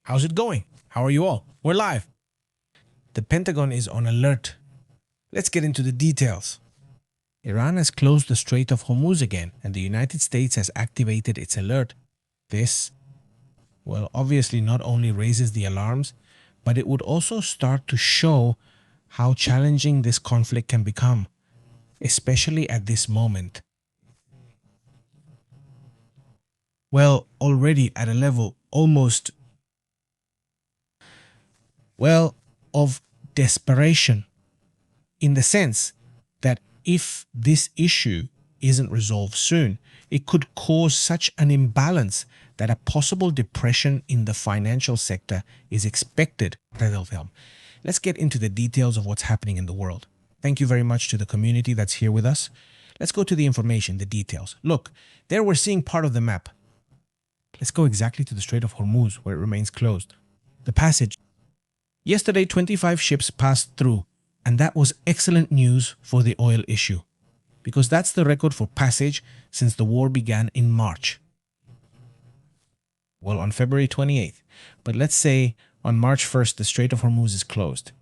How's it going? How are you all? We're live. The Pentagon is on alert. Let's get into the details. Iran has closed the Strait of Hormuz again, and the United States has activated its alert. This, well, obviously not only raises the alarms, but it would also start to show how challenging this conflict can become, especially at this moment. Well, already at a level almost, of desperation, in the sense that if this issue isn't resolved soon, it could cause such an imbalance that a possible depression in the financial sector is expected. Let's get into the details of what's happening in the world. Thank you very much to the community that's here with us. Let's go to the information, the details. Look, there we're seeing part of the map. Let's go exactly to the Strait of Hormuz, where it remains closed. The passage. Yesterday, 25 ships passed through, and that was excellent news for the oil issue, because that's the record for passage since the war began in March. Well, on February 28th, but let's say on March 1st, the Strait of Hormuz is closed.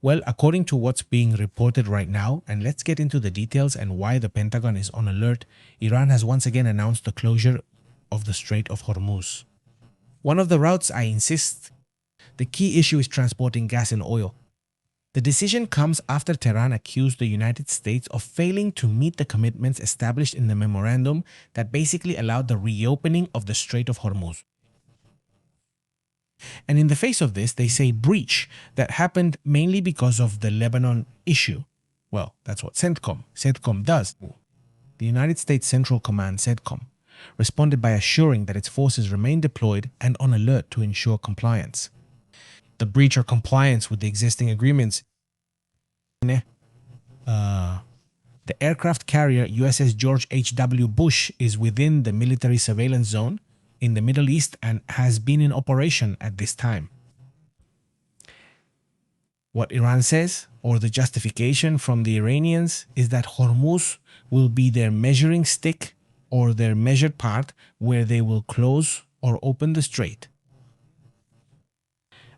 Well, according to what's being reported right now, and let's get into the details and why the Pentagon is on alert, Iran has once again announced the closure of the Strait of Hormuz. One of the routes, I insist, the key issue is transporting gas and oil. The decision comes after Tehran accused the United States of failing to meet the commitments established in the memorandum that basically allowed the reopening of the Strait of Hormuz. And in the face of this, they say breach that happened mainly because of the Lebanon issue. Well, that's what CENTCOM does. The United States Central Command, CENTCOM, responded by assuring that its forces remain deployed and on alert to ensure compliance. The breach or compliance with the existing agreements. The aircraft carrier USS George H.W. Bush is within the military surveillance zone in the Middle East and has been in operation at this time. What Iran says, or the justification from the Iranians, is that Hormuz will be their measuring stick or their measured part where they will close or open the strait.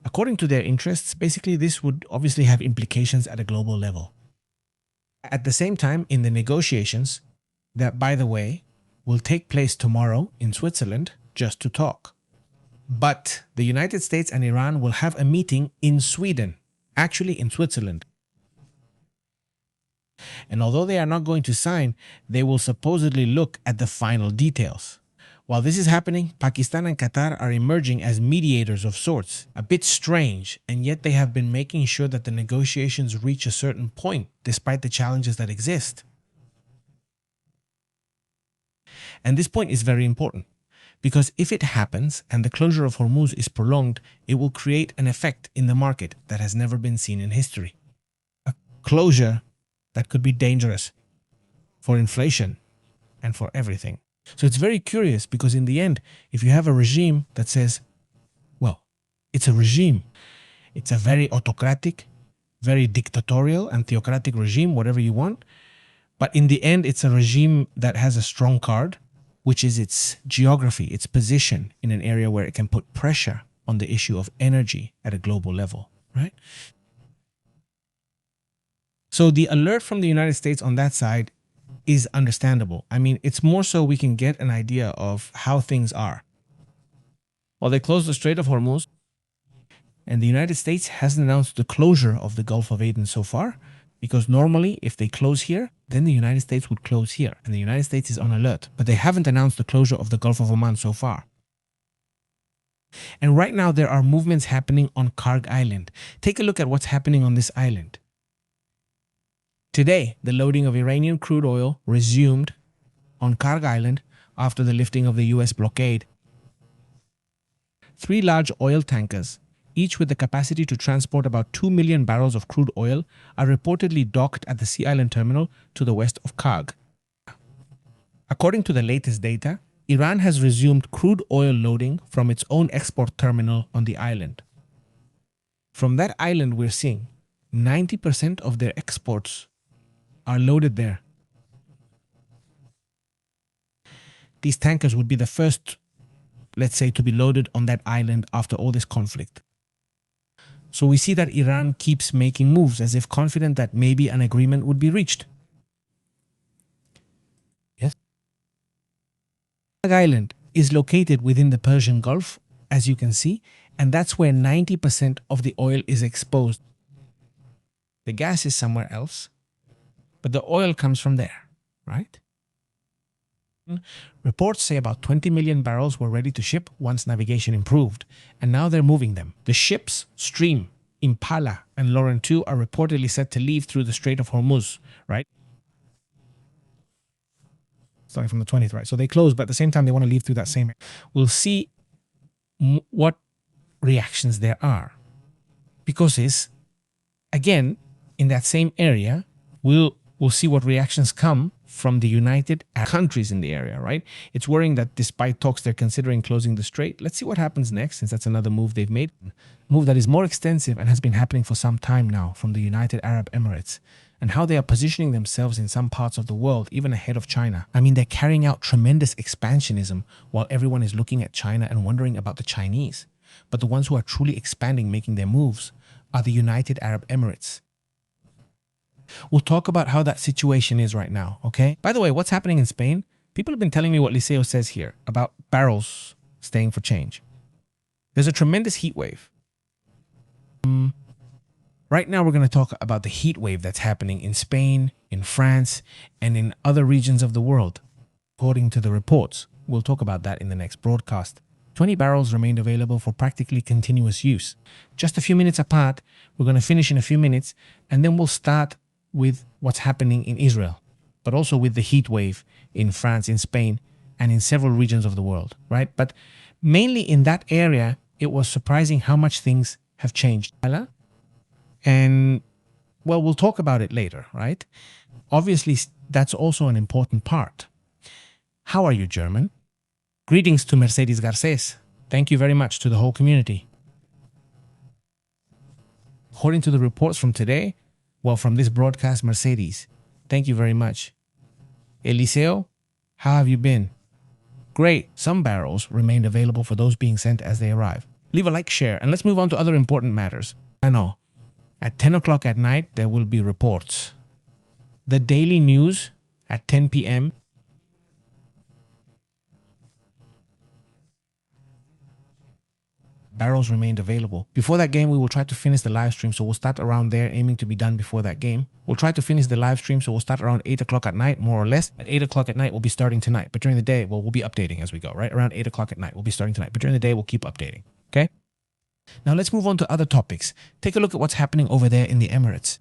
According to their interests, basically this would obviously have implications at a global level. At the same time, in the negotiations, that, by the way, will take place tomorrow in Switzerland, just to talk. But the United States and Iran will have a meeting in Sweden, actually in Switzerland. And although they are not going to sign, they will supposedly look at the final details. While this is happening, Pakistan and Qatar are emerging as mediators of sorts. A bit strange, and yet they have been making sure that the negotiations reach a certain point, despite the challenges that exist. And this point is very important, because if it happens and the closure of Hormuz is prolonged, it will create an effect in the market that has never been seen in history. A closure that could be dangerous for inflation and for everything. So it's very curious, because in the end, if you have a regime that says, well, it's a regime, it's a very autocratic, very dictatorial and theocratic regime, whatever you want, but in the end, it's a regime that has a strong card, which is its geography, its position in an area where it can put pressure on the issue of energy at a global level, right? So the alert from the United States on that side is understandable. I mean, it's more so we can get an idea of how things are. Well, they closed the Strait of Hormuz, and the United States hasn't announced the closure of the Gulf of Aden so far, because normally if they close here, then the United States would close here, and the United States is on alert. But they haven't announced the closure of the Gulf of Oman so far. And right now there are movements happening on Carg Island. Take a look at what's happening on this island. Today, the loading of Iranian crude oil resumed on Carg Island after the lifting of the US blockade. 3 large oil tankers, each with the capacity to transport about 2 million barrels of crude oil, are reportedly docked at the Sea Island terminal to the west of Carg. According to the latest data, Iran has resumed crude oil loading from its own export terminal on the island. From that island, we're seeing 90% of their exports are loaded there. These tankers would be the first let's say, to be loaded on that island after all this conflict. So we see that Iran keeps making moves as if confident that maybe an agreement would be reached. Yes. Carg Island is located within the Persian Gulf, as you can see, and that's where 90% of the oil is exposed. The gas is somewhere else, but the oil comes from there, right? Reports say about 20 million barrels were ready to ship once navigation improved, and now they're moving them. The ships Stream, Impala, and Lauren II are reportedly set to leave through the Strait of Hormuz, right? Starting from the 20th, right? So they close, but at the same time, they want to leave through that same. We'll see what reactions there are. Because again, in that same area, we'll see what reactions come from the United Arab countries in the area, right? It's worrying that despite talks, they're considering closing the strait. Let's see what happens next, since that's another move they've made. A move that is more extensive and has been happening for some time now from the United Arab Emirates, and how they are positioning themselves in some parts of the world, even ahead of China. I mean, they're carrying out tremendous expansionism while everyone is looking at China and wondering about the Chinese. But the ones who are truly expanding, making their moves, are the United Arab Emirates. We'll talk about how that situation is right now, okay? By the way, what's happening in Spain? People have been telling me what Liceo says here about barrels staying for change. There's a tremendous heat wave. Right now, we're going to talk about the heat wave that's happening in Spain, in France, and in other regions of the world. According to the reports, we'll talk about that in the next broadcast. 20 barrels remained available for practically continuous use. Just a few minutes apart, we're going to finish in a few minutes, and then we'll start with what's happening in Israel, but also with the heat wave in France, in Spain, and in several regions of the world, right? But mainly in that area, it was surprising how much things have changed. And, well, we'll talk about it later, right? Obviously, that's also an important part. How are you, German? Greetings to Mercedes Garces. Thank you very much to the whole community. According to the reports from today, well, from this broadcast, Mercedes, thank you very much. Eliseo, how have you been? Great. Some barrels remained available for those being sent as they arrive. Leave a like, share, and let's move on to other important matters. I know. At 10 o'clock at night, there will be reports. The daily news at 10 p.m. Barrels remained available. Before that game, we will try to finish the live stream, so we'll start around there, aiming to be done before that game. We'll try to finish the live stream, so we'll start around 8 o'clock at night, more or less. At 8 o'clock at night, we'll be starting tonight. But during the day, well, we'll be updating as we go, right? Around 8 o'clock at night, we'll be starting tonight. But during the day, we'll keep updating, okay? Now let's move on to other topics. Take a look at what's happening over there in the Emirates.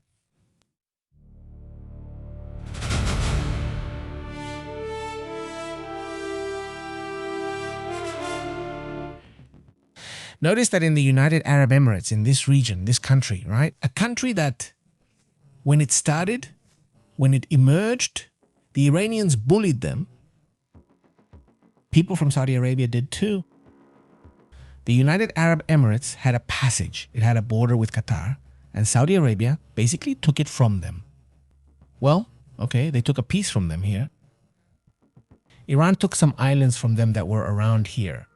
Notice that in the United Arab Emirates, in this region, this country, right? A country that, when it started, when it emerged, the Iranians bullied them. People from Saudi Arabia did too. The United Arab Emirates had a passage. It had a border with Qatar, and Saudi Arabia basically took it from them. Well, okay, they took a piece from them here. Iran took some islands from them that were around here.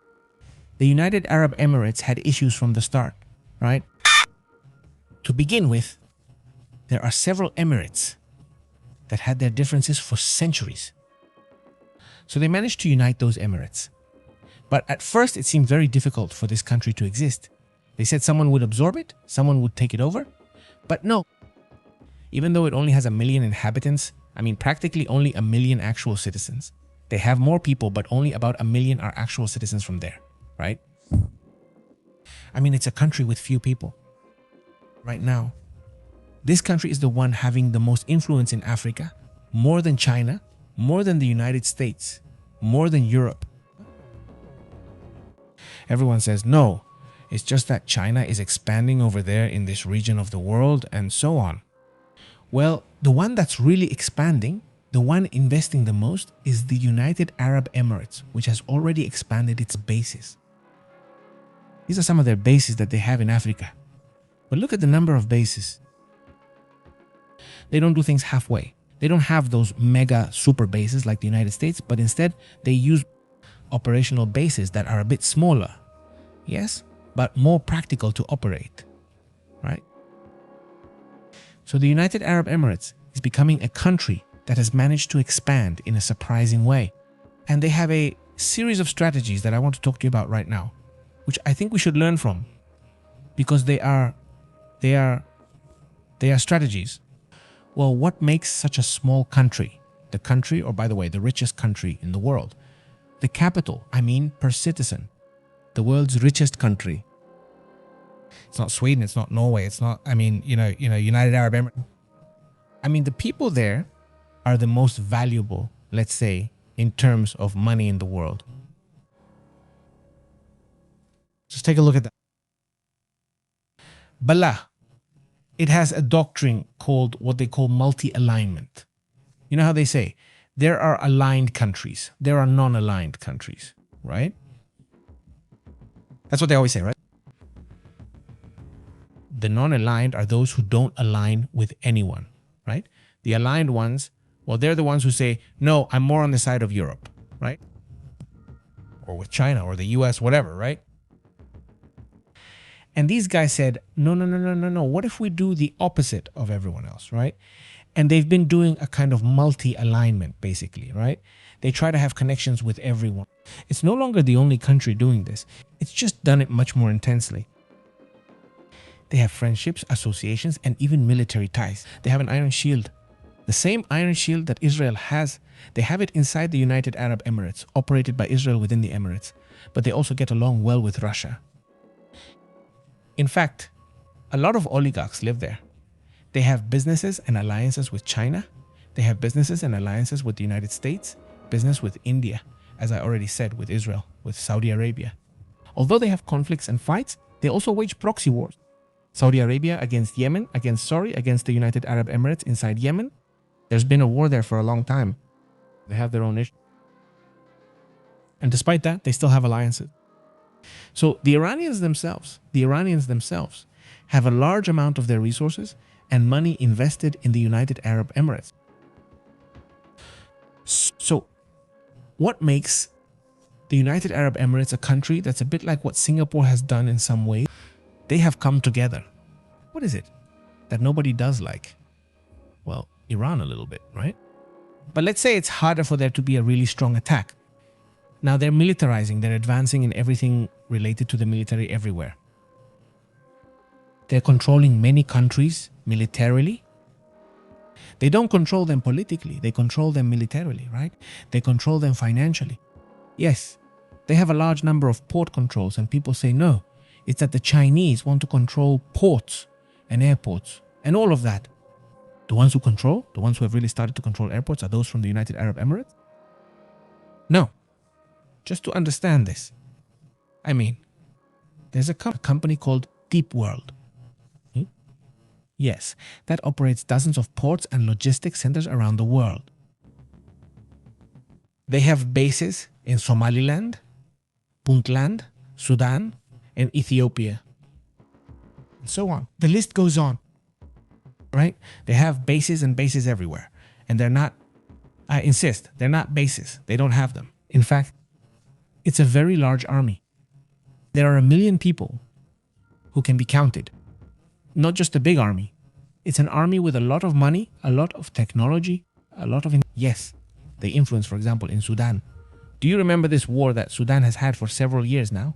The United Arab Emirates had issues from the start, right? To begin with, there are several emirates that had their differences for centuries. So they managed to unite those emirates. But at first, it seemed very difficult for this country to exist. They said someone would absorb it, someone would take it over. But no, even though it only has 1 million inhabitants, I mean practically only 1 million actual citizens. They have more people, but only about 1 million are actual citizens from there. Right? I mean, it's a country with few people. Right now, this country is the one having the most influence in Africa, more than China, more than the United States, more than Europe. Everyone says, no, it's just that China is expanding over there in this region of the world and so on. Well, the one that's really expanding, the one investing the most, is the United Arab Emirates, which has already expanded its bases. These are some of their bases that they have in Africa. But look at the number of bases. They don't do things halfway. They don't have those mega super bases like the United States, but instead they use operational bases that are a bit smaller, yes, but more practical to operate, right? So the United Arab Emirates is becoming a country that has managed to expand in a surprising way. And they have a series of strategies that I want to talk to you about right now, which I think we should learn from, because they are strategies. Well, what makes such a small country, the country, or by the way, the richest country in the world, the capital, I mean per citizen, the world's richest country? It's not Sweden, it's not Norway, it's not, United Arab Emirates. I mean, the people there are the most valuable, let's say, in terms of money in the world. Just take a look at that. Bala. It has a doctrine called what they call multi-alignment. You know how they say, there are aligned countries, there are non-aligned countries, right? That's what they always say, right? The non-aligned are those who don't align with anyone, right? The aligned ones, well, they're the ones who say, no, I'm more on the side of Europe, right? Or with China or the US, whatever, right? And these guys said, no. What if we do the opposite of everyone else, right? And they've been doing a kind of multi-alignment, basically, right? They try to have connections with everyone. It's no longer the only country doing this. It's just done it much more intensely. They have friendships, associations, and even military ties. They have an iron shield. The same iron shield that Israel has, they have it inside the United Arab Emirates, operated by Israel within the Emirates. But they also get along well with Russia. In fact, a lot of oligarchs live there. They have businesses and alliances with China. They have businesses and alliances with the United States, business with India, as I already said, with Israel, with Saudi Arabia. Although they have conflicts and fights, they also wage proxy wars. Saudi Arabia against Yemen, against the United Arab Emirates inside Yemen. There's been a war there for a long time. They have their own issues. And despite that, they still have alliances. So the Iranians themselves have a large amount of their resources and money invested in the United Arab Emirates. So what makes the United Arab Emirates a country that's a bit like what Singapore has done in some ways? They have come together. What is it that nobody does like? Well, Iran a little bit, right? But let's say it's harder for there to be a really strong attack. Now they're militarizing, they're advancing in everything related to the military everywhere. They're controlling many countries militarily. They don't control them politically, they control them militarily, right? They control them financially. Yes, they have a large number of port controls, and people say no, it's that the Chinese want to control ports and airports and all of that. The ones who have really started to control airports are those from the United Arab Emirates? No. Just to understand this, I mean, there's a company called Deep World. Yes, that operates dozens of ports and logistics centers around the world. They have bases in Somaliland, Puntland, Sudan, and Ethiopia, and so on. The list goes on, right? They have bases and bases everywhere, and they're not, I insist, they're not bases. They don't have them. In fact, it's a very large army. There are 1 million people who can be counted. Not just a big army. It's an army with a lot of money, a lot of technology, a lot of... Yes, they influence, for example, in Sudan. Do you remember this war that Sudan has had for several years now?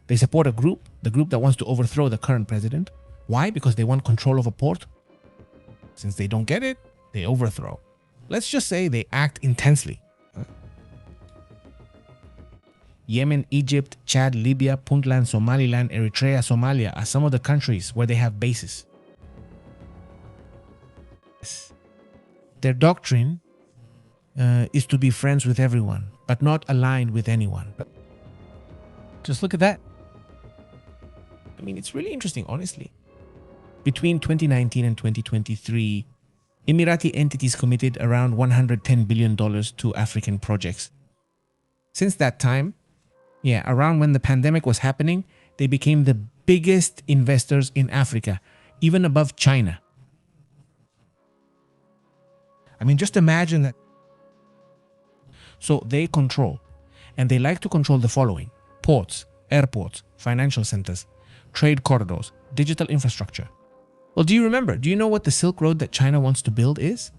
They support a group, the group that wants to overthrow the current president. Why? Because they want control of a port. Since they don't get it, they overthrow. Let's just say they act intensely. Yemen, Egypt, Chad, Libya, Puntland, Somaliland, Eritrea, Somalia are some of the countries where they have bases. Their doctrine is to be friends with everyone, but not aligned with anyone. Just look at that. I mean, it's really interesting, honestly. Between 2019 and 2023, Emirati entities committed around $110 billion to African projects. Since that time, around when the pandemic was happening, they became the biggest investors in Africa, even above China. I mean, just imagine that. So they control. And they like to control the following: ports, airports, financial centers, trade corridors, digital infrastructure. Well, do you remember? Do you know what the Silk Road that China wants to build is?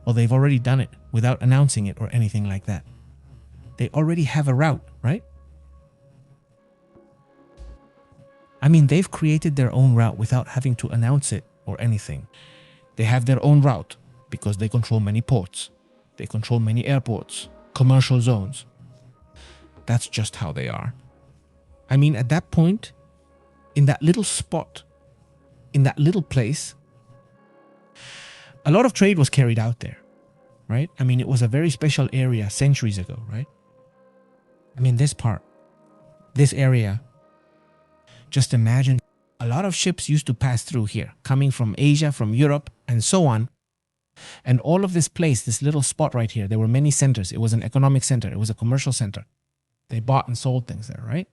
Well, they've already done it without announcing it or anything like that. They already have a route, right? I mean, they've created their own route without having to announce it or anything. They have their own route because they control many ports. They control many airports, commercial zones. That's just how they are. I mean, at that point, in that little spot, in that little place, a lot of trade was carried out there, right? I mean, it was a very special area centuries ago, right? I mean, this part, this area, just imagine a lot of ships used to pass through here, coming from Asia, from Europe, and so on. And all of this place, this little spot right here, there were many centers. It was an economic center. It was a commercial center. They bought and sold things there, right?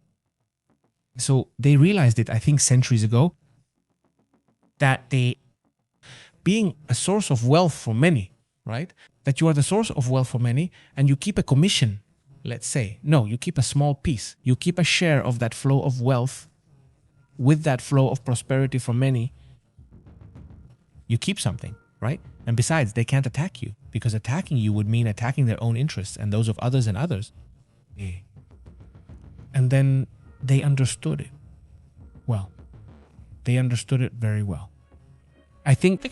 So they realized it, I think, centuries ago, that being a source of wealth for many, right? That you are the source of wealth for many and you keep a commission, let's say. No, you keep a small piece. You keep a share of that flow of wealth with that flow of prosperity for many. You keep something, right? And besides, they can't attack you because attacking you would mean attacking their own interests and those of others and others. And then they understood it well. They understood it very well. I think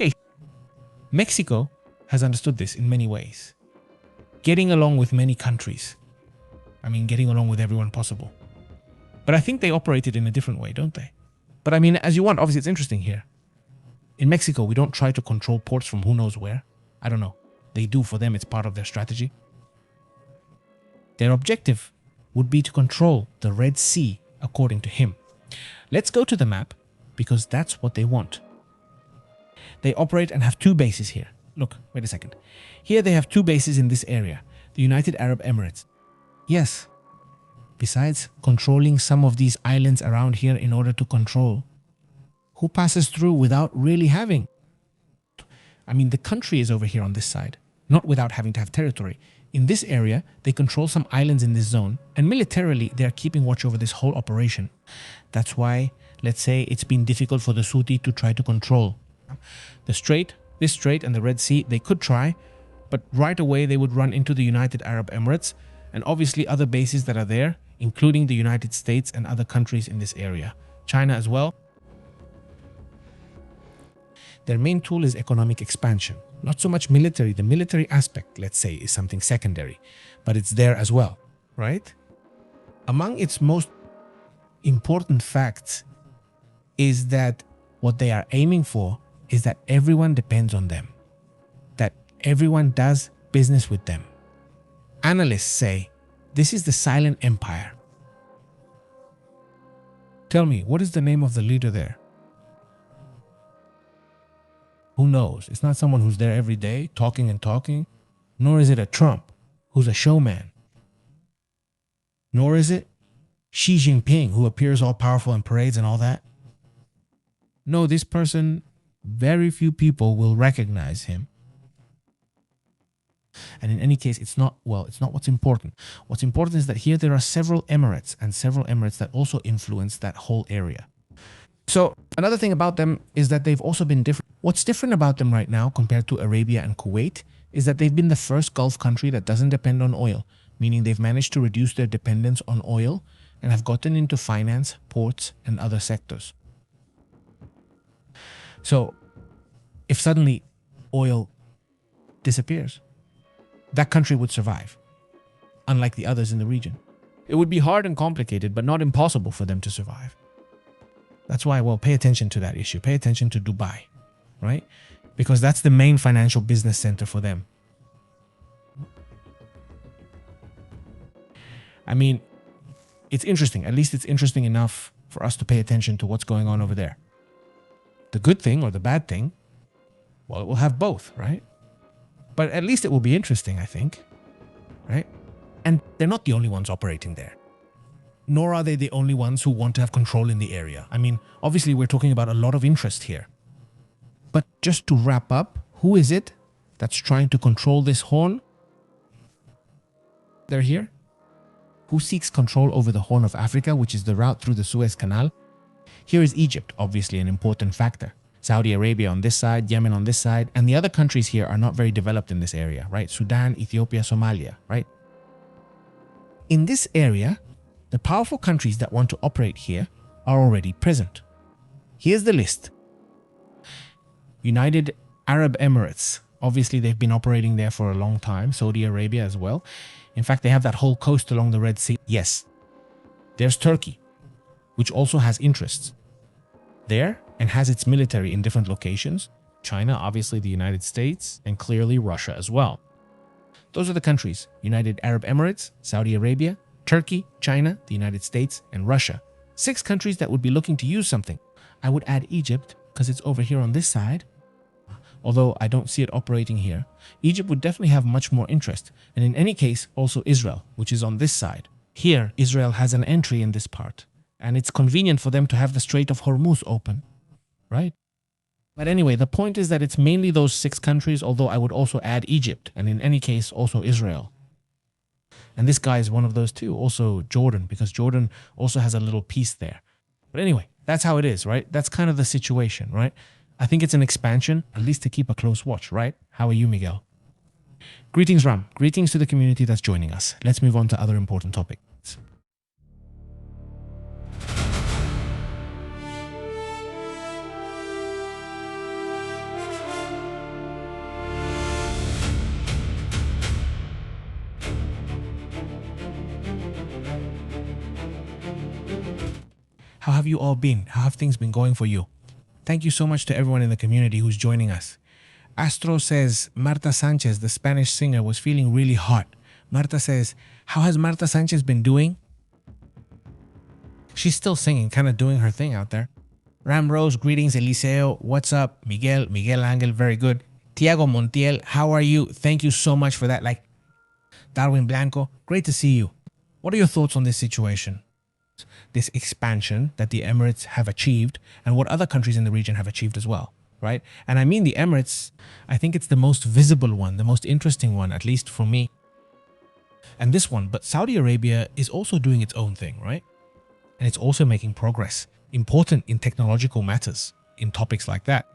Mexico has understood this in many ways. Getting along with many countries. I mean, getting along with everyone possible. But I think they operated in a different way, don't they? But I mean, as you want, obviously it's interesting here. In Mexico, we don't try to control ports from who knows where. I don't know. They do. For them, it's part of their strategy. Their objective would be to control the Red Sea, according to him. Let's go to the map, because that's what they want. They operate and have two bases here. Look, wait a second. Here they have two bases in this area. The United Arab Emirates. Yes. Besides controlling some of these islands around here in order to control who passes through without really having. I mean, the country is over here on this side, not without having to have territory. In this area, they control some islands in this zone, and militarily, they're keeping watch over this whole operation. That's why, let's say, it's been difficult for the Houthi to try to control the Strait, this Strait and the Red Sea. They could try, but right away they would run into the United Arab Emirates and obviously other bases that are there, including the United States and other countries in this area. China as well. Their main tool is economic expansion. Not so much military. The military aspect, let's say, is something secondary, but it's there as well, right? Among its most important facts is that what they are aiming for is that everyone depends on them, that everyone does business with them. Analysts say this is the silent empire. Tell me, what is the name of the leader there? Who knows? It's not someone who's there every day talking and talking, nor is it a Trump who's a showman, nor is it Xi Jinping who appears all powerful in parades and all that. No, this person, very few people will recognize him. And in any case, it's not what's important. What's important is that here there are several emirates that also influence that whole area. So another thing about them is that they've also been different. What's different about them right now compared to Arabia and Kuwait is that they've been the first Gulf country that doesn't depend on oil, meaning they've managed to reduce their dependence on oil and have gotten into finance, ports, and other sectors. So if suddenly oil disappears, that country would survive, unlike the others in the region. It would be hard and complicated, but not impossible for them to survive. That's why, well, pay attention to that issue. Pay attention to Dubai, right? Because that's the main financial business center for them. I mean, it's interesting. At least it's interesting enough for us to pay attention to what's going on over there. The good thing or the bad thing, well, it will have both, right? But at least it will be interesting, I think, right? And they're not the only ones operating there. Nor are they the only ones who want to have control in the area. I mean, obviously, we're talking about a lot of interest here. But just to wrap up, who is it that's trying to control this horn? They're here. Who seeks control over the Horn of Africa, which is the route through the Suez Canal? Here is Egypt, obviously an important factor. Saudi Arabia on this side, Yemen on this side, and the other countries here are not very developed in this area, right? Sudan, Ethiopia, Somalia, right? In this area, the powerful countries that want to operate here are already present. Here's the list. United Arab Emirates. Obviously, they've been operating there for a long time. Saudi Arabia as well. In fact, they have that whole coast along the Red Sea. Yes. There's Turkey, which also has interests there and has its military in different locations. China, obviously the United States, and clearly Russia as well. Those are the countries: United Arab Emirates, Saudi Arabia, Turkey, China, the United States, and Russia. 6 countries that would be looking to use something. I would add Egypt because it's over here on this side. Although I don't see it operating here. Egypt would definitely have much more interest. And in any case, also Israel, which is on this side. Here, Israel has an entry in this part. And it's convenient for them to have the Strait of Hormuz open, right? But anyway, the point is that it's mainly those 6 countries, although I would also add Egypt, and in any case, also Israel. And this guy is one of those too, also Jordan, because Jordan also has a little piece there. But anyway, that's how it is, right? That's kind of the situation, right? I think it's an expansion, at least to keep a close watch, right? How are you, Miguel? Greetings, Ram. Greetings to the community that's joining us. Let's move on to other important topics. How have you all been? How have things been going for you? Thank you so much to everyone in the community who's joining us. Astro says, Marta Sanchez, the Spanish singer, was feeling really hot. Marta says, how has Marta Sanchez been doing? She's still singing, kind of doing her thing out there. Ram Rose, greetings. Eliseo, what's up? Miguel Angel, very good. Tiago Montiel, how are you? Thank you so much for that. Like, Darwin Blanco, great to see you. What are your thoughts on this situation? This expansion that the Emirates have achieved and what other countries in the region have achieved as well, right? And I mean the Emirates, I think it's the most visible one, the most interesting one, at least for me. And this one, but Saudi Arabia is also doing its own thing, right? And it's also making progress, important in technological matters, in topics like that.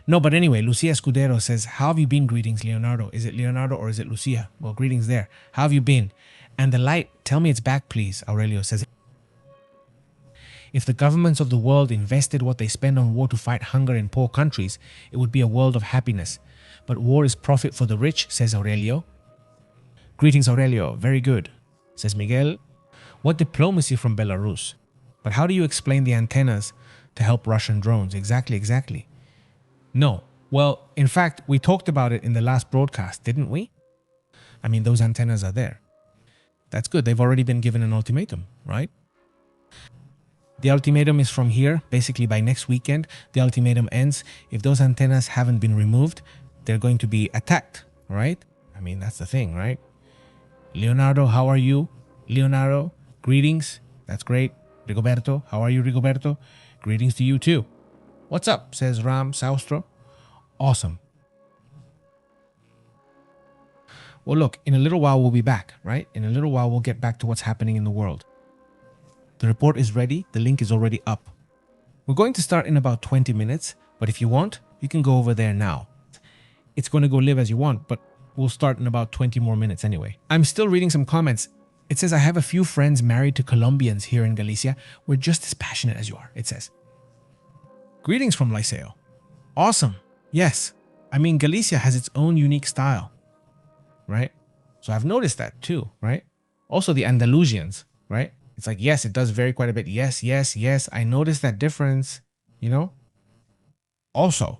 No, but anyway, Lucia Escudero says, how have you been? Greetings, Leonardo. Is it Leonardo or is it Lucia? Well, greetings there. How have you been? And the light, tell me it's back, please, Aurelio says. If the governments of the world invested what they spend on war to fight hunger in poor countries, it would be a world of happiness. But war is profit for the rich, says Aurelio. Greetings, Aurelio. Very good, says Miguel. What diplomacy from Belarus? But how do you explain the antennas to help Russian drones? Exactly. No. Well, in fact, we talked about it in the last broadcast, didn't we? I mean, those antennas are there. That's good. They've already been given an ultimatum, right? The ultimatum is from here, basically by next weekend. The ultimatum ends. If those antennas haven't been removed, they're going to be attacked, right? I mean, that's the thing, right? Leonardo, how are you? Leonardo, greetings. That's great. Rigoberto, how are you, Rigoberto? Greetings to you too. What's up, says Ram Saustro. Awesome. Well, look, in a little while we'll be back, right? In a little while we'll get back to what's happening in the world. The report is ready. The link is already up. We're going to start in about 20 minutes, but if you want, you can go over there now. It's going to go live as you want, but we'll start in about 20 more minutes anyway. I'm still reading some comments. It says, I have a few friends married to Colombians here in Galicia. We're just as passionate as you are, it says. Greetings from Liceo. Awesome. Yes. I mean, Galicia has its own unique style, right? So I've noticed that too, right? Also the Andalusians, right? It's like, yes, it does vary quite a bit. Yes. I noticed that difference, you know? Also,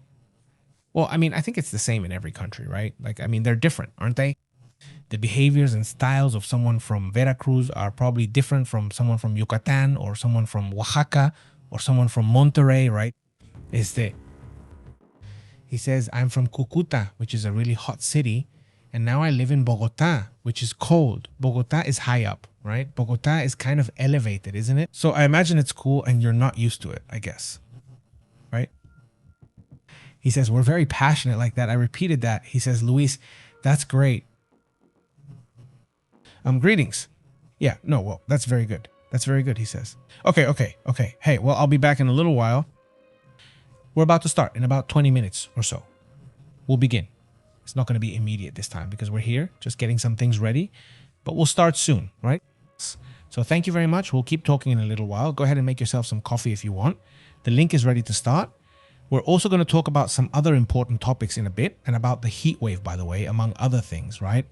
well, I mean, I think it's the same in every country, right? Like, I mean, they're different, aren't they? The behaviors and styles of someone from Veracruz are probably different from someone from Yucatan or someone from Oaxaca or someone from Monterrey, right? He says, I'm from Cucuta, which is a really hot city. And now I live in Bogota, which is cold. Bogota is high up, right? Bogota is kind of elevated, isn't it? So I imagine it's cool and you're not used to it, I guess. Right? He says, we're very passionate like that. I repeated that. He says, Luis, that's great. Greetings. Yeah, no, well, that's very good. That's very good, he says. Okay. Hey, well, I'll be back in a little while. We're about to start in about 20 minutes or so. We'll begin. It's not going to be immediate this time because we're here just getting some things ready, but we'll start soon, right? So thank you very much. We'll keep talking in a little while. Go ahead and make yourself some coffee if you want. The link is ready to start. We're also going to talk about some other important topics in a bit and about the heat wave, by the way, among other things, right?